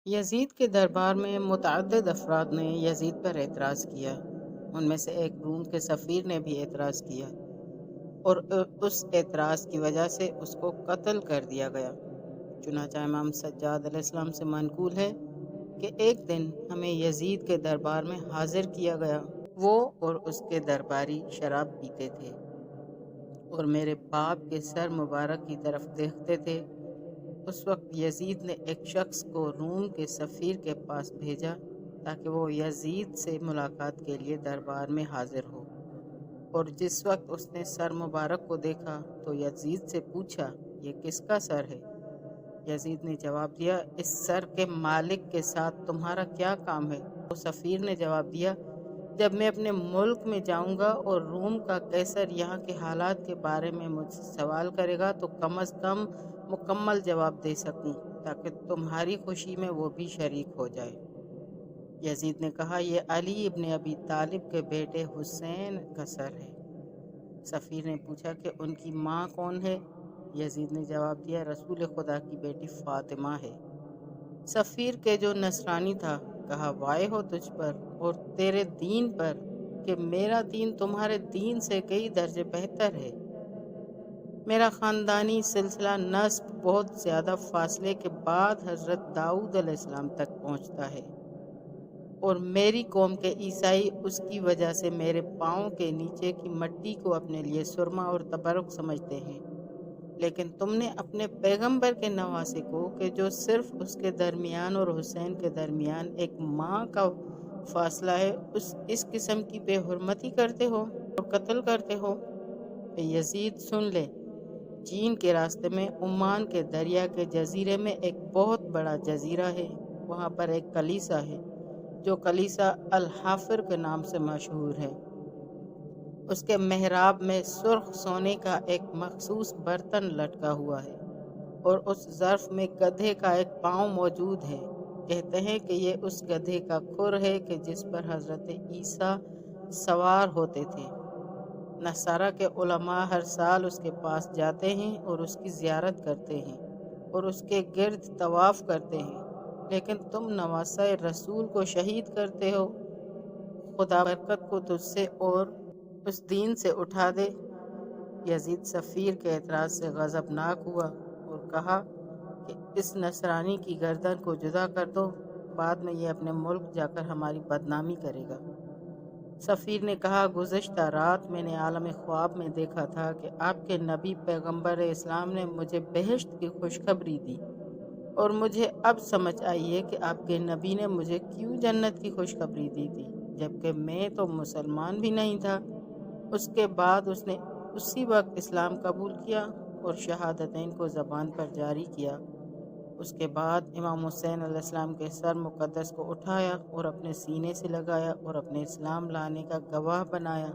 یزید کے دربار میں متعدد افراد نے یزید پر اعتراض کیا۔ ان میں سے ایک روم کے سفیر نے بھی اعتراض کیا اور اس اعتراض کی وجہ سے اس کو قتل کر دیا گیا۔ چنانچہ امام سجاد علیہ السلام سے منقول ہے کہ ایک دن ہمیں یزید کے دربار میں حاضر کیا گیا۔ وہ اور اس کے درباری شراب پیتے تھے اور میرے باپ کے سر مبارک کی طرف دیکھتے تھے۔ اس وقت یزید نے ایک شخص کو روم کے سفیر کے پاس بھیجا تاکہ وہ یزید سے ملاقات کے لیے دربار میں حاضر ہو، اور جس وقت اس نے سر مبارک کو دیکھا تو یزید سے پوچھا، یہ کس کا سر ہے؟ یزید نے جواب دیا، اس سر کے مالک کے ساتھ تمہارا کیا کام ہے؟ تو سفیر نے جواب دیا، جب میں اپنے ملک میں جاؤں گا اور روم کا قیصر یہاں کے حالات کے بارے میں مجھ سے سوال کرے گا تو کم از کم مکمل جواب دے سکوں تاکہ تمہاری خوشی میں وہ بھی شریک ہو جائے۔ یزید نے کہا، یہ علی ابن ابی طالب کے بیٹے حسین کا سر ہے۔ سفیر نے پوچھا کہ ان کی ماں کون ہے؟ یزید نے جواب دیا، رسول خدا کی بیٹی فاطمہ ہے۔ سفیر کے جو نصرانی تھا کہا، وائے ہو تجھ پر اور تیرے دین پر کہ میرا دین تمہارے دین سے کئی درجے بہتر ہے۔ میرا خاندانی سلسلہ نسب بہت زیادہ فاصلے کے بعد حضرت داؤد علیہ السلام تک پہنچتا ہے، اور میری قوم کے عیسائی اس کی وجہ سے میرے پاؤں کے نیچے کی مٹی کو اپنے لیے سرما اور تبرک سمجھتے ہیں، لیکن تم نے اپنے پیغمبر کے نواسے کو کہ جو صرف اس کے درمیان اور حسین کے درمیان ایک ماں کا فاصلہ ہے، اس قسم کی بے حرمتی کرتے ہو اور قتل کرتے ہو۔ یزید سن لے، چین کے راستے میں عمان کے دریا کے جزیرے میں ایک بہت بڑا جزیرہ ہے۔ وہاں پر ایک کلیسا ہے جو کلیسا الحافر کے نام سے مشہور ہے۔ اس کے محراب میں سرخ سونے کا ایک مخصوص برتن لٹکا ہوا ہے، اور اس ظرف میں گدھے کا ایک پاؤں موجود ہے۔ کہتے ہیں کہ یہ اس گدھے کا کھر ہے کہ جس پر حضرت عیسیٰ سوار ہوتے تھے۔ نصارہ کے علماء ہر سال اس کے پاس جاتے ہیں اور اس کی زیارت کرتے ہیں اور اس کے گرد طواف کرتے ہیں، لیکن تم نواسہ رسول کو شہید کرتے ہو۔ خدا برکت کو تجھ سے اور اس دین سے اٹھا دے۔ یزید سفیر کے اعتراض سے غضبناک ہوا اور کہا کہ اس نصرانی کی گردن کو جدا کر دو، بعد میں یہ اپنے ملک جا کر ہماری بدنامی کرے گا۔ سفیر نے کہا، گزشتہ رات میں نے عالم خواب میں دیکھا تھا کہ آپ کے نبی پیغمبر اسلام نے مجھے بہشت کی خوشخبری دی، اور مجھے اب سمجھ آئی ہے کہ آپ کے نبی نے مجھے کیوں جنت کی خوشخبری دی تھی، جبکہ میں تو مسلمان بھی نہیں تھا۔ اس کے بعد اس نے اسی وقت اسلام قبول کیا اور شہادتین کو زبان پر جاری کیا۔ اس کے بعد امام حسین علیہ السلام کے سر مقدس کو اٹھایا اور اپنے سینے سے لگایا اور اپنے اسلام لانے کا گواہ بنایا،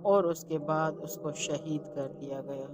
اور اس کے بعد اس کو شہید کر دیا گیا۔